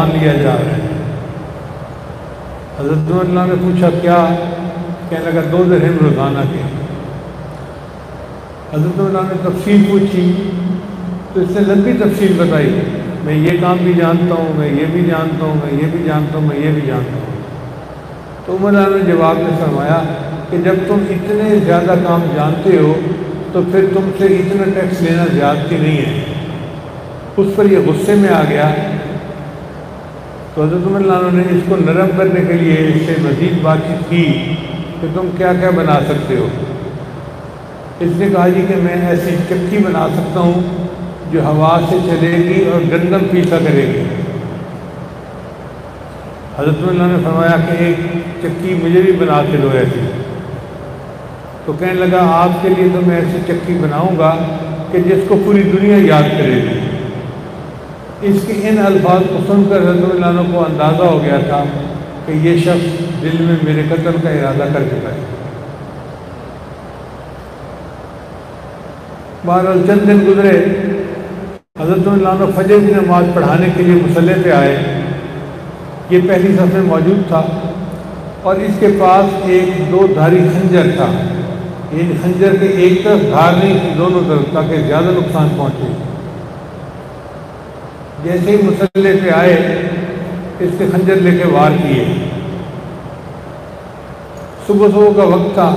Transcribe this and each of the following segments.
لیا جا رہا ہے۔ حضرت عمر نے پوچھا کیا؟ کہنے لگا 2 درہم روزانہ کے۔ حضرت عمر نے تفصیل پوچھی تو اس نے لمبی تفصیل بتائی، میں یہ کام بھی جانتا ہوں، میں یہ بھی جانتا ہوں، میں یہ بھی جانتا ہوں، میں یہ بھی جانتا ہوں۔ تو عمر نے جواب میں فرمایا کہ جب تم اتنے زیادہ کام جانتے ہو تو پھر تم سے اتنا ٹیکس لینا زیادتی نہیں ہے۔ اس پر یہ غصے میں آ گیا تو حضرت عمر نے اس کو نرم کرنے کے لیے اس سے مزید بات چیت کی کہ تم کیا کیا بنا سکتے ہو۔ اس نے کہا جی کہ میں ایسی چکی بنا سکتا ہوں جو ہوا سے چلے گی اور گندم پیسا کرے گی۔ حضرت عمر نے فرمایا کہ ایک چکی مجھے بھی بنا کے دو ایسی۔ تو کہنے لگا آپ کے لیے تو میں ایسی چکی بناؤں گا کہ جس کو پوری دنیا یاد کرے گی۔ اس کے ان الفاظ کو سن کر حضرت عمر کو اندازہ ہو گیا تھا کہ یہ شخص دل میں میرے قتل کا ارادہ کر چکا ہے۔ بہرحال چند دن گزرے، حضرت عمر فجر کی نماز پڑھانے کے لیے مصلی پہ آئے۔ یہ پہلی صف میں موجود تھا اور اس کے پاس ایک 2 دھاری خنجر تھا۔ ان خنجر کے ایک طرف دھار نہیں تھی، دونوں طرف، تاکہ زیادہ نقصان پہنچے۔ جیسے ہی مصلی پہ آئے اس نے خنجر لے کے وار کیے۔ صبح کا وقت تھا،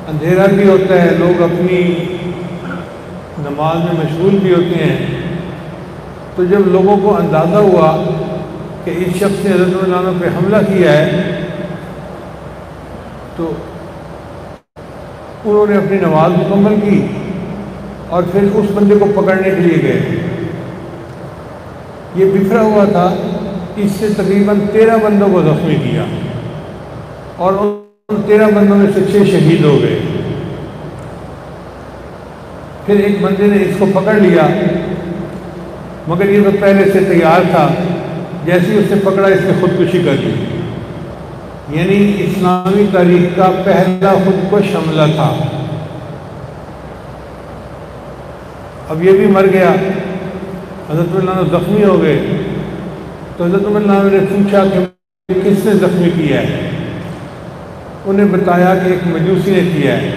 اندھیرا بھی ہوتا ہے، لوگ اپنی نماز میں مشغول بھی ہوتے ہیں۔ تو جب لوگوں کو اندازہ ہوا کہ اس شخص نے حضرت عمر پہ حملہ کیا ہے تو انہوں نے اپنی نماز مکمل کی اور پھر اس بندے کو پکڑنے کے لیے گئے۔ یہ بکھرا ہوا تھا، اس سے تقریباً 13 بندوں کو زخمی کیا اور ان 13 بندوں میں سے 6 شہید ہو گئے۔ پھر ایک بندے نے اس کو پکڑ لیا، مگر یہ تو پہلے سے تیار تھا، جیسے اس نے پکڑا اس نے خودکشی کر لی۔ یعنی اسلامی تاریخ کا پہلا خودکش حملہ تھا۔ اب یہ بھی مر گیا، حضرت عمر زخمی ہو گئے۔ تو حضرت عمر نے پوچھا کہ کس نے زخمی کیا ہے؟ انہیں بتایا کہ ایک مجوسی نے کیا ہے۔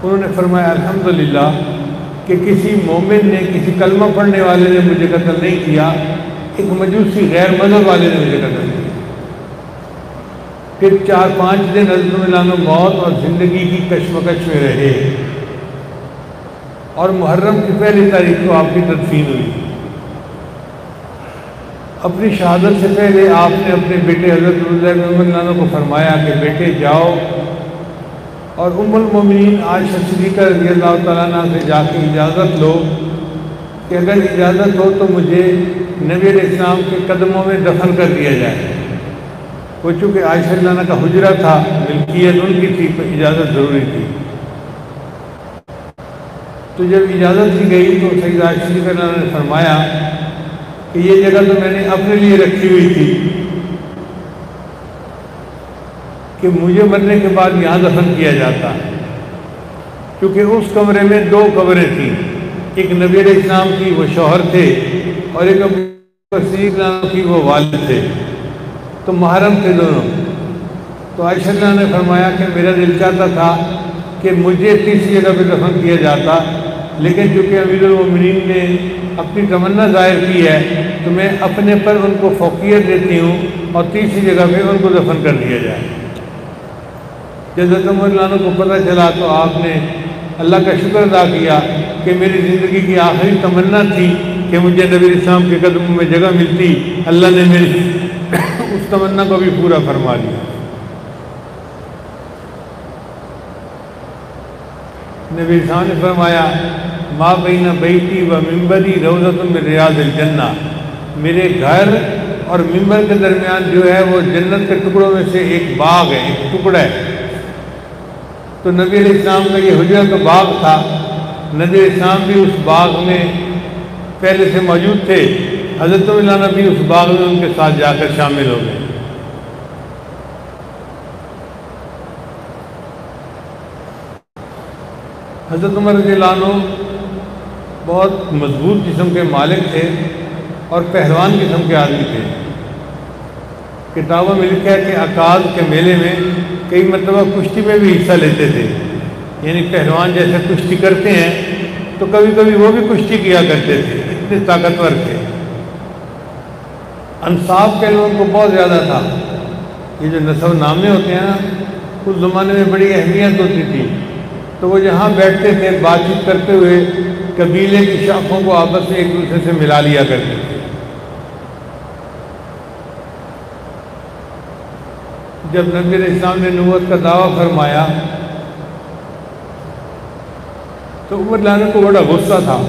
انہوں نے فرمایا الحمدللہ کہ کسی مومن نے، کسی کلمہ پڑھنے والے نے مجھے قتل نہیں کیا، ایک مجوسی غیر مذہب والے نے مجھے قتل کیا۔ پھر 4-5 دن حضرت عمر موت اور زندگی کی کشمکش میں رہے اور محرم کی پہلی تاریخ کو آپ کی تدفین ہوئی۔ اپنی شہادت سے پہلے آپ نے اپنے بیٹے حضرت عمر کو فرمایا کہ بیٹے جاؤ اور ام المومنین عائشہ صدیقہ رضی اللہ تعالیٰ عنہ سے جا کے اجازت لو کہ اگر اجازت ہو تو مجھے نبی علیہ السلام کے قدموں میں دفن کر دیا جائے۔ وہ چونکہ عائشہ رضی اللہ عنہ کا حجرہ تھا، ملکیت ان کی تھی، تو اجازت ضروری تھی۔ تو جب اجازت دی گئی تو سیدہ عائشہ صدیقہ رضی اللہ عنہ نے فرمایا کہ یہ جگہ تو میں نے اپنے لیے رکھی ہوئی تھی کہ مجھے مرنے کے بعد یہاں دفن کیا جاتا، کیونکہ اس کمرے میں 2 قبریں تھیں، ایک نبی علیہ السلام کی وہ شوہر تھے اور ایک ابو بکر صدیق کی وہ والد تھے، تو محرم تھے دونوں۔ تو عائشہ رضی اللہ عنہا نے فرمایا کہ میرا دل چاہتا تھا کہ مجھے تیسری جگہ پہ دفن کیا جاتا، لیکن چونکہ امیر المومنین نے اپنی تمنا ظاہر کی ہے تو میں اپنے پر ان کو فوقیت دیتی ہوں اور تیسری جگہ پہ ان کو دفن کر دیا جائے۔ جب حضرت عمر کو پتہ چلا تو آپ نے اللہ کا شکر ادا کیا کہ میری زندگی کی آخری تمنا تھی کہ مجھے نبی علیہ السلام کے قدموں میں جگہ ملتی، اللہ نے میری اس تمنا کو بھی پورا فرما دیا۔ نبی السلام نے فرمایا ما بین بیتی و منبری روضۃ من ریاض الجنہ، میرے گھر اور منبر کے درمیان جو ہے وہ جنت کے ٹکڑوں میں سے ایک باغ ہے، ایک ٹکڑا ہے۔ تو نبی علیہ السلام کا یہ حجرہ کا باغ تھا، نبی علیہ السلام بھی اس باغ میں پہلے سے موجود تھے، حضرت عمر بھی اس باغ میں ان کے ساتھ جا کر شامل ہو گئے۔ حضرت عمر رضی اللہ عنہ بہت مضبوط جسم کے مالک تھے اور پہلوان قسم کے آدمی تھے۔ کتابوں میں لکھا ہے کہ عکاظ کے میلے میں کئی مرتبہ کشتی میں بھی حصہ لیتے تھے، یعنی پہلوان جیسے کشتی کرتے ہیں تو کبھی کبھی وہ بھی کشتی کیا کرتے تھے، اتنے طاقتور تھے۔ انصاب کا علم ان کو بہت زیادہ تھا۔ یہ جو نسب نامے ہوتے ہیں نا، اس زمانے میں بڑی اہمیت ہوتی تھی، تو وہ جہاں بیٹھتے تھے بات چیت کرتے ہوئے قبیلے کی شاخوں کو آپس میں ایک دوسرے سے ملا لیا کرتے تھے۔ جب نبی علیہ السلام نے نبوت کا دعویٰ فرمایا تو عمر لانے کو بڑا غصہ تھا،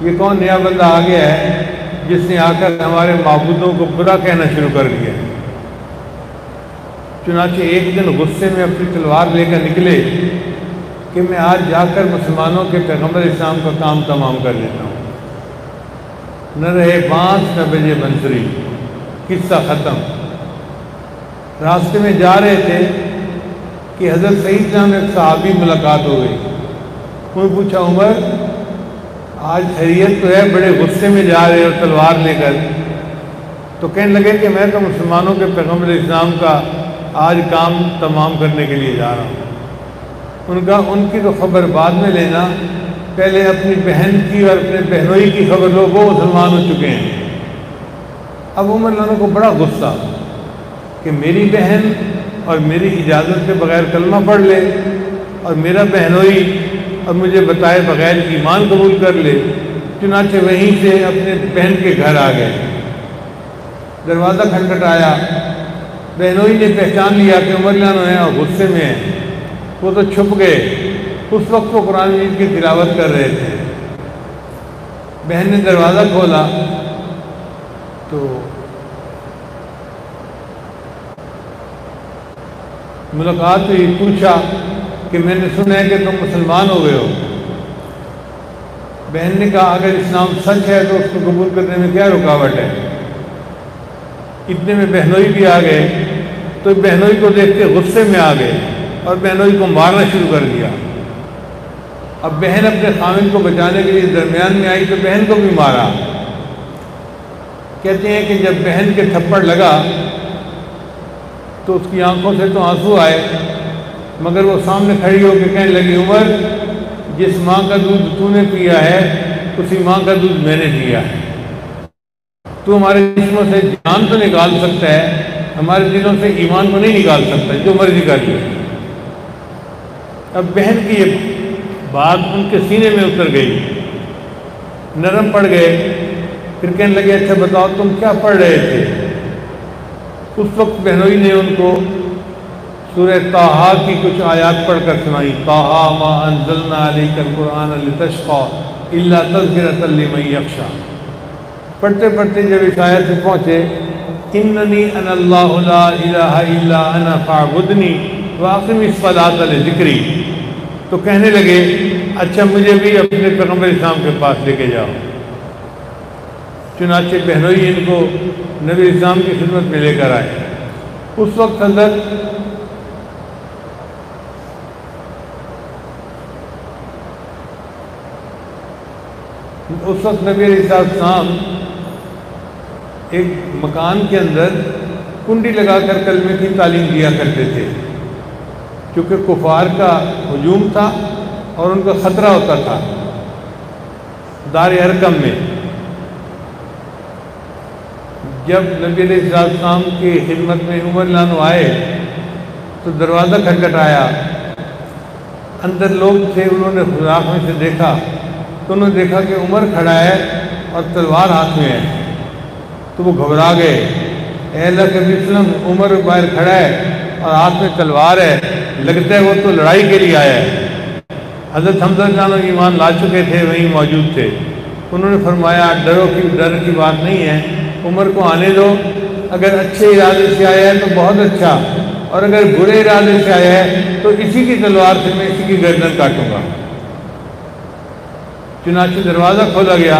یہ کون نیا بندہ آ گیا ہے جس نے آ کر ہمارے معبودوں کو برا کہنا شروع کر دیا۔ چنانچہ ایک دن غصے میں اپنی تلوار لے کر نکلے کہ میں آج جا کر مسلمانوں کے پیغمبر اسلام کا کام تمام کر لیتا ہوں۔ نہ رہے بانس نہ بجے بنسری، قصہ ختم۔ راستے میں جا رہے تھے کہ حضرت سعید نام ایک صحابی ملاقات ہو گئی۔ انہوں نے پوچھا عمر آج خیریت تو ہے، بڑے غصے میں جا رہے ہو تلوار لے کر؟ تو کہنے لگے کہ میں تو مسلمانوں کے پیغمبر اسلام کا آج کام تمام کرنے کے لیے جا رہا ہوں۔ ان کا ان کی تو خبر بعد میں لینا، پہلے اپنی بہن کی اور اپنے بہنوئی کی خبر لو، وہ مسلمان ہو چکے ہیں۔ اب عمر لانا کو بڑا غصہ کہ میری بہن اور میری اجازت کے بغیر کلمہ پڑھ لے اور میرا بہنوئی اور مجھے بتائے بغیر ایمان قبول کر لے۔ چنانچہ وہیں سے اپنے بہن کے گھر آ گئے۔ دروازہ کھٹکھٹایا، بہنوئی نے پہچان لیا کہ عمر لانا ہے اور غصے میں ہے، وہ تو چھپ گئے۔ اس وقت وہ قرآن مجید کی تلاوت کر رہے تھے۔ بہن نے دروازہ کھولا تو ملاقات ہوئی، پوچھا کہ میں نے سنا ہے کہ تم مسلمان ہو گئے ہو۔ بہن نے کہا اگر اسلام سچ ہے تو اس کو قبول کرنے میں کیا رکاوٹ ہے؟ اتنے میں بہنوئی بھی آ گئے، تو بہنوئی کو دیکھ کے غصے میں آ گئے اور بہنوئی کو مارنا شروع کر دیا۔ اب بہن اپنے خامن کو بچانے کے لیے درمیان میں آئی تو بہن کو بھی مارا۔ کہتے ہیں کہ جب بہن کے تھپڑ لگا تو اس کی آنکھوں سے تو آنسو آئے، مگر وہ سامنے کھڑی ہو کے کہنے لگی عمر جس ماں کا دودھ تو نے پیا ہے اسی ماں کا دودھ میں نے پیا ہے۔ تو ہمارے جسموں سے جان تو نکال سکتا ہے، ہمارے دلوں سے ایمان کو نہیں نکال سکتا، جو مرضی کر لے۔ اب بہن کی یہ بات ان کے سینے میں اتر گئی، نرم پڑ گئے۔ پھر کہنے لگے اچھا بتاؤ تم کیا پڑھ رہے تھے؟ اس وقت بہنوئی نے ان کو سورہ طٰہٰ کی کچھ آیات پڑھ کر سنائی۔ طٰہٰ ما انزلنا علیک القرآن لتشقى الا تذکرۃ لمن یخشیٰ۔ پڑھتے پڑھتے جب اس آیت سے پہنچے اننی انا اللہ لا الہ الا انا فاعبدنی واقم الصلاۃ لذکری، تو کہنے لگے اچھا مجھے بھی اپنے پیغمبر اسلام کے پاس لے کے جاؤ۔ چنانچہ بہنوئی ان کو نبی اسلام کی خدمت میں لے کر آئے۔ اس وقت نبی علیہ السلام ایک مکان کے اندر کنڈی لگا کر کلمے کی تعلیم دیا کرتے تھے، کیونکہ کفار کا ہجوم تھا اور ان کا خطرہ ہوتا تھا۔ دار ارقم میں جب نبی علیہ السلام کی خدمت میں عمر لانو آئے تو دروازہ کھٹکھٹایا، اندر لوگ تھے، انہوں نے سوراخ میں سے دیکھا تو انہوں نے دیکھا کہ عمر کھڑا ہے اور تلوار ہاتھ میں ہے، تو وہ گھبرا گئے۔ اے اللہ کے نبی وسلم عمر باہر کھڑا ہے اور ہاتھ میں تلوار ہے، لگتا ہے وہ تو لڑائی کے لیے آیا ہے۔ حضرت حمزہ جانو ایمان لا چکے تھے، وہیں موجود تھے۔ انہوں نے فرمایا ڈر کی بات نہیں ہے، عمر کو آنے دو، اگر اچھے ارادے سے آیا ہے تو بہت اچھا، اور اگر برے ارادے سے آیا ہے تو اسی کی تلوار سے میں اسی کی گردن کاٹوں گا۔ چنانچہ دروازہ کھولا گیا،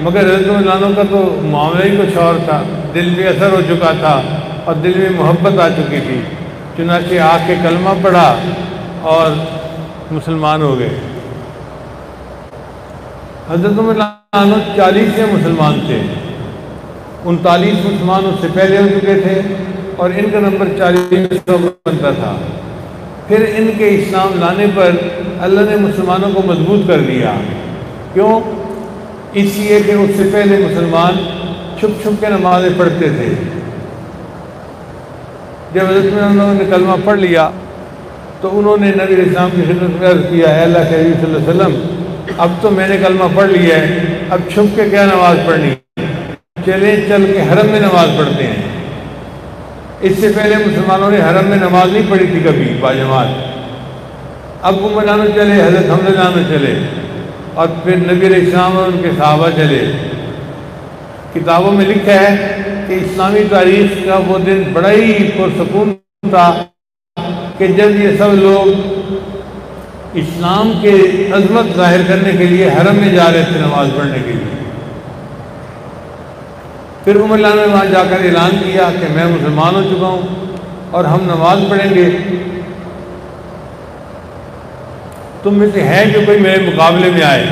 مگر حضرت عمر کا تو معاملہ ہی کچھ اور تھا، دل پہ اثر ہو چکا تھا اور دل میں محبت آ چکی تھی۔ چنانچہ آ کے کلمہ پڑھا اور مسلمان ہو گئے۔ حضرت عمر 40 مسلمان تھے، 39 مسلمان اس سے پہلے ہو چکے تھے اور ان کا نمبر 40 بنتا تھا۔ پھر ان کے اسلام لانے پر اللہ نے مسلمانوں کو مضبوط کر دیا۔ کیوں؟ اس لیے کہ اس سے پہلے مسلمان چھپ چھپ کے نمازیں پڑھتے تھے۔ جب حضرت انہوں نے کلمہ پڑھ لیا تو انہوں نے نبی علیہ السلام کی خدمت میں عرض کیا، اے اللہ کے حبیب صلی اللہ علیہ وسلم، اب تو میں نے کلمہ پڑھ لیا ہے، اب چھپ کے کیا نماز پڑھنی، چلیں چل کے حرم میں نماز پڑھتے ہیں۔ اس سے پہلے مسلمانوں نے حرم میں نماز نہیں پڑھی تھی کبھی باجماعت۔ اب عمر جانو چلے، حضرت حمزہ جانو چلے، اور پھر نبی علیہ السلام اور ان کے صحابہ چلے۔ کتابوں میں لکھا ہے کہ اسلامی تاریخ کا وہ دن بڑا ہی پرسکون تھا کہ جب یہ سب لوگ اسلام کے عظمت ظاہر کرنے کے لیے حرم میں جا رہے تھے نماز پڑھنے کے لیے۔ پھر عمر نے وہاں جا کر اعلان کیا کہ میں مسلمان ہو چکا ہوں اور ہم نماز پڑھیں گے، تم میں سے ہے جو کوئی میرے مقابلے میں آئے۔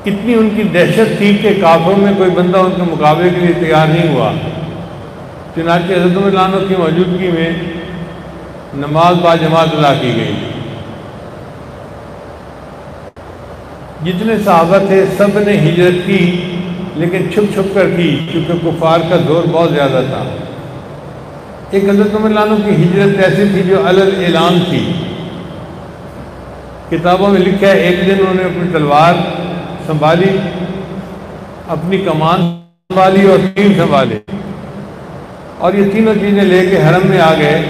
اتنی ان کی دہشت تھی کہ کافروں میں کوئی بندہ ان کے مقابلے کے لیے تیار نہیں ہوا۔ چنانچہ حضرت عمر کی موجودگی میں نماز باجماعت ادا کی گئی۔ جتنے صحابہ تھے سب نے ہجرت کی، لیکن چھپ چھپ کر کی، کیونکہ کفار کا زور بہت زیادہ تھا۔ ایک حضرت عمر کی ہجرت ایسی تھی جو علل اعلان تھی۔ کتابوں میں لکھا ہے ایک دن انہوں نے اپنی تلوار سنبھالی، اپنی کمان سنبھالی اور تیر سنبھالے، اور یہ تینوں چیزیں لے کے حرم میں آ گئے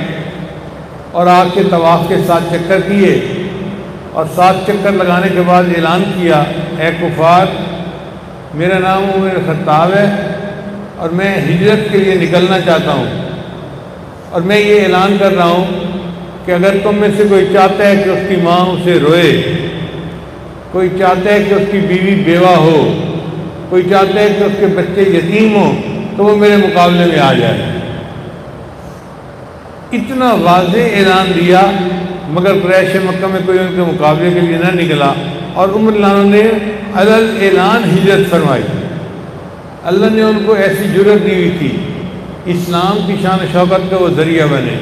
اور آ کے طواف کے 7 چکر کیے، اور 7 چکر لگانے کے بعد اعلان کیا، اے کفار، میرا نام عمر خطاب ہے اور میں ہجرت کے لیے نکلنا چاہتا ہوں، اور میں یہ اعلان کر رہا ہوں کہ اگر تم میں سے کوئی چاہتا ہے کہ اس کی ماں اسے روئے، کوئی چاہتا ہے کہ اس کی بیوی بیوہ ہو، کوئی چاہتا ہے کہ اس کے بچے یتیم ہوں، تو وہ میرے مقابلے میں آ جائے۔ اتنا واضح اعلان دیا، مگر قریش مکہ میں کوئی ان کے مقابلے کے لیے نہ نکلا، اور عمر نے علل اعلان ہجرت فرمائی۔ اللہ نے ان کو ایسی جرأت دی ہوئی تھی، اسلام کی شان و شوکت کا وہ ذریعہ بنے۔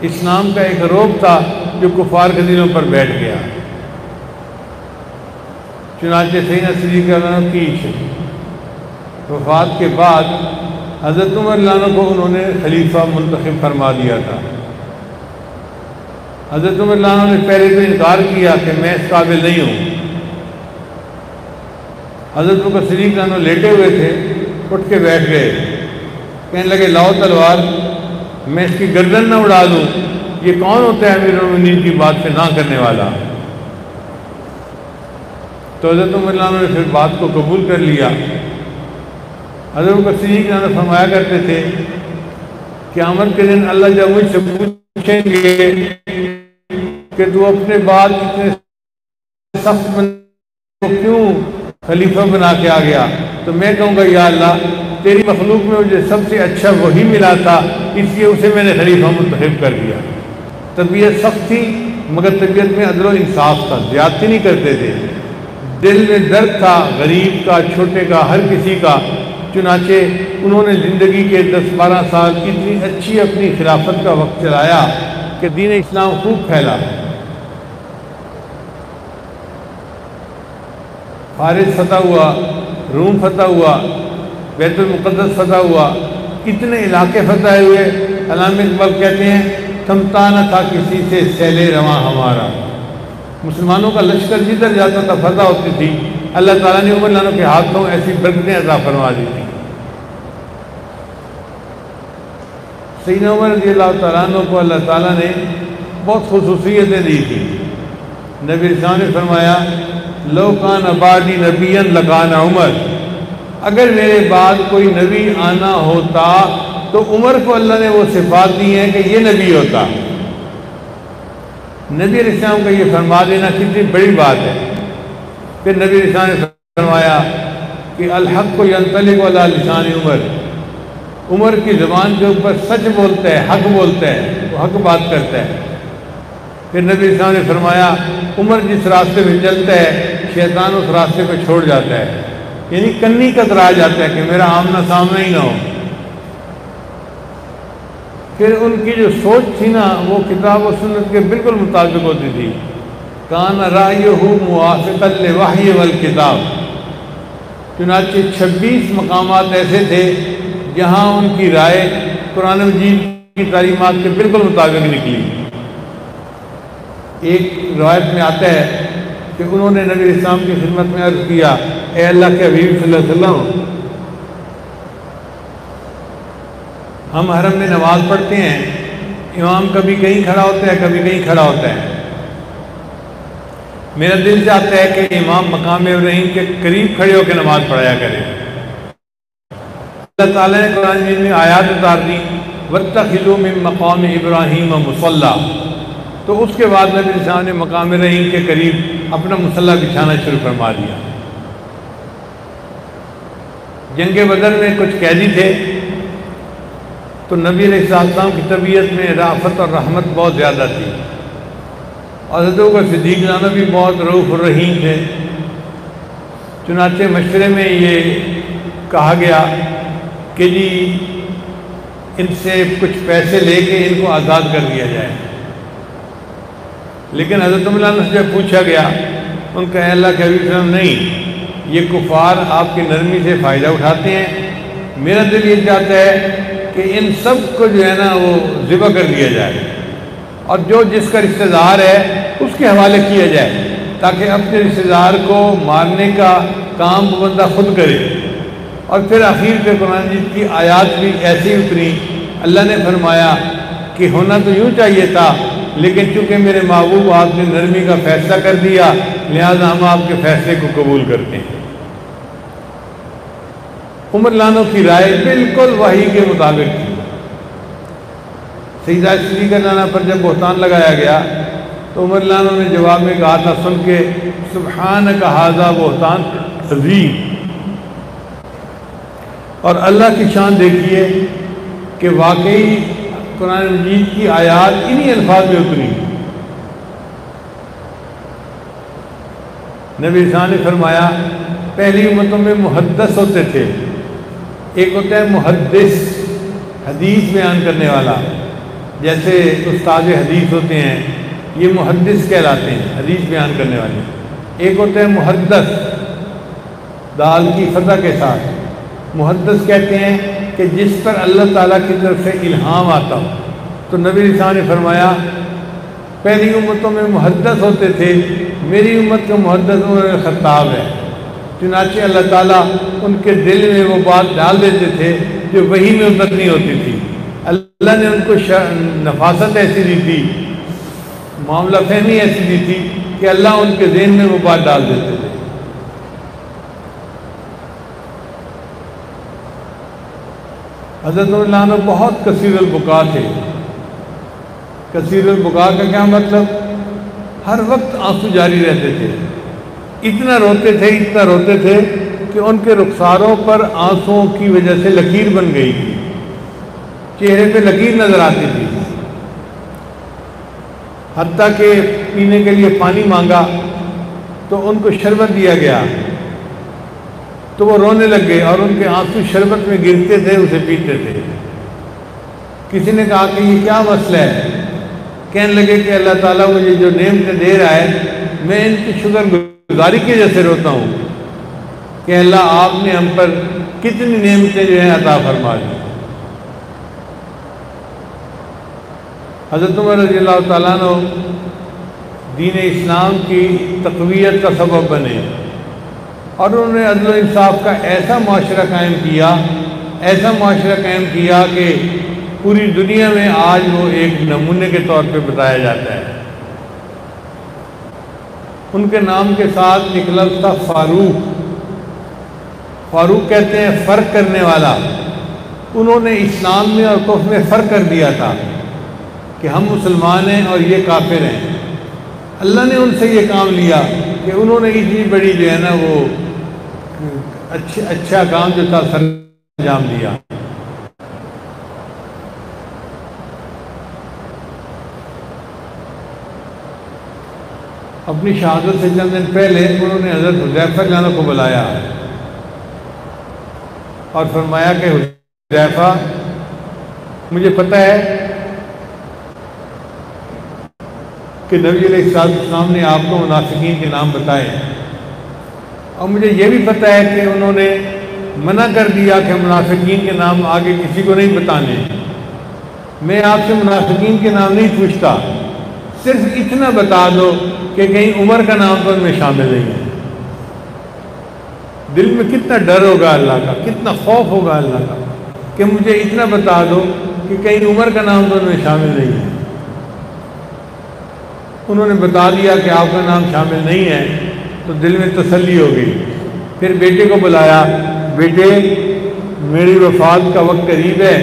اسلام کا ایک رعب تھا جو کفار کے دلوں پر بیٹھ گیا۔ چنانچہ سیدنا صدیق رضی اللہ عنہ کی وفات کے بعد حضرت عمر رضی اللہ عنہ کو انہوں نے خلیفہ منتخب فرما دیا تھا۔ حضرت عمر رضی اللہ عنہ نے پہلے تو انکار کیا کہ میں اس قابل نہیں ہوں۔ حضرت بکر صدیق رضی اللہ عنہ لیٹے ہوئے تھے، اٹھ کے بیٹھ گئے، کہنے لگے لاؤ تلوار، میں اس کی گردن نہ اڑا دوں، یہ کون ہوتا ہے امیر المومنین کی بات پہ نہ کرنے والا۔ تو حضرت عمر رضی اللہ عنہ نے پھر بات کو قبول کر لیا۔ حضرت بکر صدیق رضی اللہ عنہ فرمایا کرتے تھے قیامت کے دن اللہ جب مجھ سے پوچھیں گے کہ تو اپنے بعد اتنے سخت بندے کو کیوں خلیفہ بنا کے آ گیا، تو میں کہوں گا یا اللہ، تیری مخلوق میں مجھے سب سے اچھا وہی ملا تھا، اس لیے اسے میں نے خلیفہ منتخب کر دیا۔ طبیعت سخت تھی مگر طبیعت میں عدل و انصاف تھا، زیادتی نہیں کرتے تھے، دل میں درد تھا، غریب کا، چھوٹے کا، ہر کسی کا۔ چنانچہ انہوں نے زندگی کے 10-12 سال اتنی اچھی اپنی خلافت کا وقت چلایا کہ دین اسلام خوب پھیلا۔ فارس فتح ہوا، روم فتح ہوا، بیت المقدس فتح ہوا، کتنے علاقے فتح ہوئے۔ علامہ اقبال کہتے ہیں تھمتا نہ تھا کسی سے سیل رواں ہمارا۔ مسلمانوں کا لشکر جدھر جاتا تھا فتح ہوتی تھی۔ اللہ تعالیٰ نے عمر لانوں کے ہاتھوں ایسی برکتیں عطا فرما دی تھی۔ سیدنا عمر رضی اللہ تعالیٰ عنہ کو اللہ تعالیٰ نے بہت خصوصیتیں دی تھی۔ نبی رسول نے فرمایا لو کان بعدی نبیا لکان عمر، اگر میرے بعد کوئی نبی آنا ہوتا تو عمر کو اللہ نے وہ صفات دی ہیں کہ یہ نبی ہوتا۔ نبی علیہ السلام کا یہ فرما دینا کتنی بڑی بات ہے۔ پھر نبی علیہ السلام نے فرمایا کہ الحق ینطلق علی لسان عمر، عمر کی زبان کے اوپر سچ بولتا ہے، حق بولتا ہے، وہ حق بات کرتا ہے۔ پھر نبی علیہ السلام نے فرمایا عمر جس راستے میں چلتا ہے شیطان اس راستے کو چھوڑ جاتا ہے، یعنی کنی کترا جاتا ہے کہ میرا آمنا سامنا ہی نہ ہو۔ پھر ان کی جو سوچ تھی نا وہ کتاب و سنت کے بالکل مطابق ہوتی تھی۔ کان رائیہ موافقا للوحی والکتاب، چنانچہ 26 مقامات ایسے تھے جہاں ان کی رائے قرآن مجید کی تعلیمات کے بالکل مطابق نکلی۔ ایک روایت میں آتا ہے کہ انہوں نے نبی اسلام کی خدمت میں عرض کیا، اے اللہ کے حبیب صلی اللہ علیہ وسلم، ہم حرم میں نماز پڑھتے ہیں، امام کبھی کہیں کھڑا ہوتا ہے کبھی کہیں کھڑا ہوتا ہے، میرا دل چاہتا ہے کہ امام مقام ابراہیم کے قریب کھڑے ہو کے نماز پڑھایا کرے۔ اللہ تعالیٰ نے قرآن مجید میں آیات اتار دی، وَاتَّخِذُوا مِن مَقَامِ إِبْرَاهِيمَ مُصَلًّى، تو اس کے بعد نبی صاحب نے مقام ابراہیم کے قریب اپنا مصلی بچھانا شروع فرما دیا۔ جنگ بدر میں کچھ قیدی تھے تو نبی علیہ السلام کی طبیعت میں رافت اور رحمت بہت زیادہ تھی، اور حضرت کا صدیق جانا بھی بہت رؤوف الرحیم تھے۔ چنانچہ مشورے میں یہ کہا گیا کہ جی ان سے کچھ پیسے لے کے ان کو آزاد کر دیا جائے، لیکن حضرت مولانا سے جب پوچھا گیا ان کا اے اللہ کے حبیب صلی اللہ علیہ وسلم نہیں، یہ کفار آپ کی نرمی سے فائدہ اٹھاتے ہیں، میرا دل یہ چاہتا ہے کہ ان سب کو جو ہے نا وہ ذبح کر دیا جائے، اور جو جس کا رشتہ دار ہے اس کے حوالے کیا جائے، تاکہ اپنے رشتہ دار کو مارنے کا کام وہ بندہ خود کرے۔ اور پھر آخر پہ قرآن مجید کی آیات بھی ایسی اتری، اللہ نے فرمایا کہ ہونا تو یوں چاہیے تھا، لیکن چونکہ میرے محبوب آپ نے نرمی کا فیصلہ کر دیا، لہذا ہم آپ کے فیصلے کو قبول کرتے ہیں۔ عمر لانو کی رائے بالکل وحی کے مطابق تھی۔ سیدہ صدیقہ لانا پر جب بہتان لگایا گیا تو عمر لانو نے جواب میں کہا تھا، سن کے سبحانک ھذا بہتان عظیم، اور اللہ کی شان دیکھیے کہ واقعی قرآن مجید کی آیات انہی الفاظ میں اتری۔ نبی صاحب نے فرمایا پہلی امتوں میں محدث ہوتے تھے، ایک ہوتا ہے محدث حدیث بیان کرنے والا، جیسے استاد حدیث ہوتے ہیں یہ محدث کہلاتے ہیں، حدیث بیان کرنے والے۔ ایک ہوتا ہے محدث، دال کی فتح کے ساتھ، محدث کہتے ہیں کہ جس پر اللہ تعالیٰ کی طرف سے الہام آتا ہو۔ تو نبی صاحب نے فرمایا پہلی امتوں میں محدث ہوتے تھے، میری امت کا محدث عمر بن خطاب ہے، چنانچہ اللہ تعالیٰ ان کے دل میں وہ بات ڈال دیتے تھے جو وحی میں اترنی ہوتی تھی۔ اللہ نے ان کو نفاست ایسی دی تھی، معاملہ فہمی ایسی دی تھی کہ اللہ ان کے ذہن میں وہ بات ڈال دیتے تھے۔ حضرت مولانا بہت کثیر البکا تھے۔ کثیر البکا کا کیا مطلب؟ ہر وقت آنسو جاری رہتے تھے، اتنا روتے تھے کہ ان کے رخساروں پر آنسوؤں کی وجہ سے لکیر بن گئی تھی، چہرے پہ لکیر نظر آتی تھی، حتیٰ کہ پینے کے لیے پانی مانگا تو ان کو شربت دیا گیا تو وہ رونے لگ گئے، اور ان کے آنسو شربت میں گرتے تھے، اسے پیتے تھے۔ کسی نے کہا کہ یہ کیا مسئلہ ہے؟ کہنے لگے کہ اللہ تعالیٰ مجھے جو نعمتیں دے رہا ہے میں ان کی شکر گزاری کی وجہ سے روتا ہوں کہ اللہ آپ نے ہم پر کتنی نعمتیں جو ہیں عطا فرما دی۔ حضرت عمر رضی اللہ تعالیٰ عنہ دین اسلام کی تقویت کا سبب بنے، اور انہوں نے عدل و انصاف کا ایسا معاشرہ قائم کیا کہ پوری دنیا میں آج وہ ایک نمونے کے طور پہ بتایا جاتا ہے۔ ان کے نام کے ساتھ ایک لفظ تھا فاروق۔ فاروق کہتے ہیں فرق کرنے والا۔ انہوں نے اسلام میں اور کفر میں فرق کر دیا تھا کہ ہم مسلمان ہیں اور یہ کافر ہیں۔ اللہ نے ان سے یہ کام لیا کہ انہوں نے اتنی بڑی جو ہے نا وہ اچھا کام جو تھا سر انجام دیا۔ اپنی شہادت سے چند دن پہلے انہوں نے حضرت حذیفہ رضی اللہ عنہ کو بلایا اور فرمایا کہ حذیفہ مجھے پتہ ہے کہ نبی علیہ السلام نے آپ کو منافقین کے نام بتائے اور مجھے یہ بھی پتہ ہے کہ انہوں نے منع کر دیا کہ منافقین کے نام آگے کسی کو نہیں بتانے. میں آپ سے منافقین کے نام نہیں پوچھتا، صرف اتنا بتا دو کہ کہیں عمر کا نام تو ان میں شامل نہیں ہے. دل میں کتنا ڈر ہوگا اللہ کا، کتنا خوف ہوگا اللہ کا کہ مجھے اتنا بتا دو کہ کہیں عمر کا نام تو ان میں شامل نہیں ہے. انہوں نے بتا دیا کہ آپ کا نام شامل نہیں ہے تو دل میں تسلی ہو گئی. پھر بیٹے کو بلایا، بیٹے میری وفات کا وقت قریب ہے،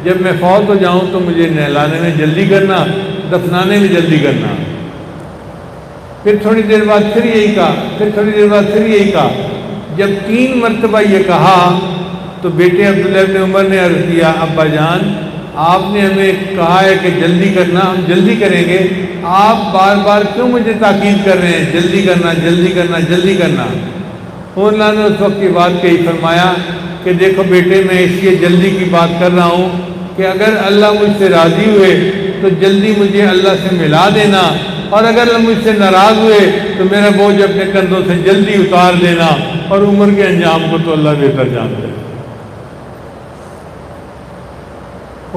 جب میں فوت ہو جاؤں تو مجھے نہلانے میں جلدی کرنا، دفنانے میں جلدی کرنا. پھر تھوڑی دیر بعد پھر یہی کہا، پھر تھوڑی دیر بعد پھر یہی کہا. جب 3 مرتبہ یہ کہا تو بیٹے عبداللہ ابن عمر نے عرض کیا، ابا جان آپ نے ہمیں کہا ہے کہ جلدی کرنا، ہم جلدی کریں گے، آپ بار بار کیوں مجھے تاکید کر رہے ہیں جلدی کرنا جلدی کرنا جلدی کرنا. اللہ نے اس وقت کی بات کہی، فرمایا کہ دیکھو بیٹے میں اس لیے جلدی کی بات کر رہا ہوں کہ اگر اللہ مجھ سے راضی ہوئے تو جلدی مجھے اللہ سے ملا دینا، اور اگر اللہ مجھ سے ناراض ہوئے تو میرا بوجھ اپنے کندھوں سے جلدی اتار دینا، اور عمر کے انجام کو تو اللہ بہتر جانتا ہے.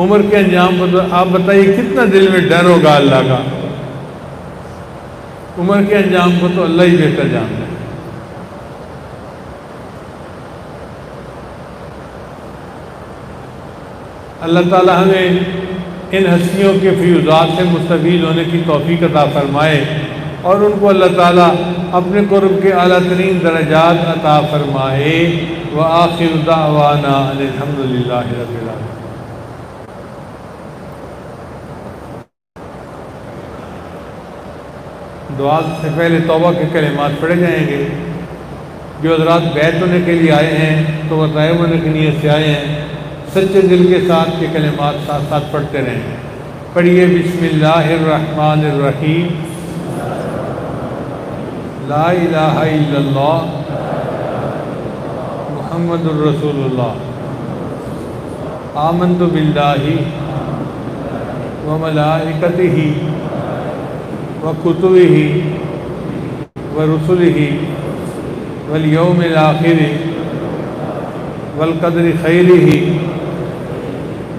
عمر کے انجام کو تو آپ بتائیے کتنا دل میں ڈر ہوگا اللہ کا. عمر کے انجام کو تو اللہ ہی بہتر جانتا ہے. اللہ تعالی ہمیں ان ہستیوں کے فیوضات سے مستفید ہونے کی توفیق عطا فرمائے، اور ان کو اللہ تعالیٰ اپنے قرب کے اعلیٰ ترین درجات عطا فرمائے. وآخر دعوانا ان الحمد للہ رب العالمین. دعا سے پہلے توبہ کے کلمات پڑھے جائیں گے. جو حضرات بیعت ہونے کے لیے آئے ہیں تو وہ طائب ہونے کی نیت سے آئے ہیں، سچے دل کے ساتھ کے کلمات ساتھ ساتھ پڑھتے رہیں. پڑھیے بسم اللہ الرحمن الرحیم. لا الہ الا اللہ محمد الرسول اللہ. آمنت باللہ وملائکتہ وکتبہ ورسلہ والیوم الآخر والقدر خیرہ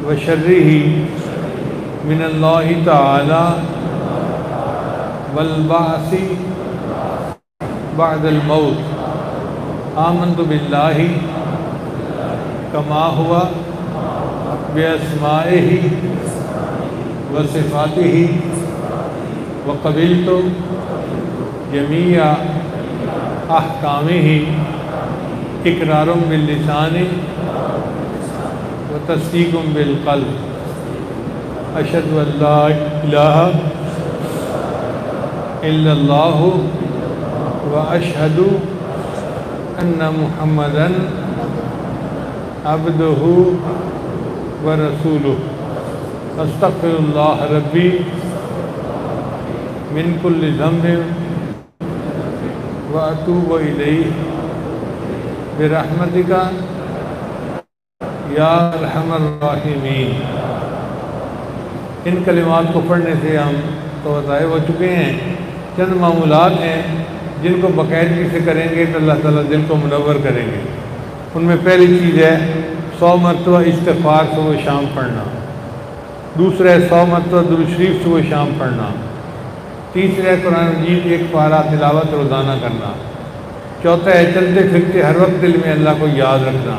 وشرہ من اللہ تعالی والبعث بعد الموت. آمنت باللہ کما ہوا باسمائہ وصفاتہ وقبلت جمیع احکامہ اقرار باللسان وتصدیق بالقلب. اشہد ان لا الہ الا اللہ واشہد ان محمدا عبدہ ورسولہ. استغفر اللہ ربی من کل ذنب واتوب الیہ برحمتک یا ارحم الراحمین. ان کلمات کو پڑھنے سے ہم تو طائب ہو چکے ہیں. چند معمولات ہیں جن کو باقاعدگی سے کریں گے تو اللہ تعالیٰ دل کو منور کریں گے. ان میں پہلی چیز ہے 100 مرتبہ استغفار صبح شام پڑھنا. دوسرا ہے 100 مرتبہ درود شریف صبح شام پڑھنا. تیسرا ہے قرآن مجید 1 پارہ تلاوت روزانہ کرنا. چوتھا ہے چلتے پھرتے ہر وقت دل میں اللہ کو یاد رکھنا.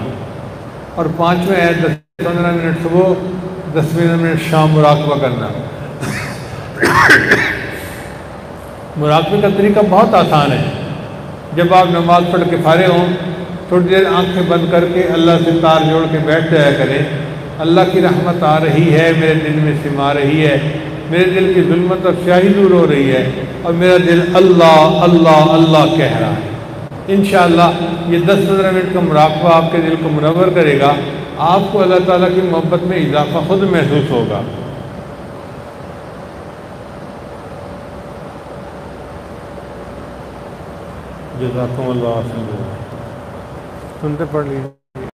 اور پانچواں ہے 10-15 منٹ صبح 10-15 منٹ شام مراقبہ کرنا. مراقبے کا طریقہ بہت آسان ہے. جب آپ نماز پڑھ کے فارغ ہوں تھوڑی دیر آنکھیں بند کر کے اللہ سے تار جوڑ کے بیٹھ جایا کریں. اللہ کی رحمت آ رہی ہے، میرے دل میں سما رہی ہے، میرے دل کی ظلمت اور سیاہی دور ہو رہی ہے، اور میرا دل اللہ اللہ اللہ کہہ رہا ہے. انشاءاللہ یہ 10-15 منٹ کا مراقبہ آپ کے دل کو منور کرے گا. آپ کو اللہ تعالیٰ کی محبت میں اضافہ خود محسوس ہوگا. جزاکم اللہ خیر۔ سنتے پڑھ لیجیے۔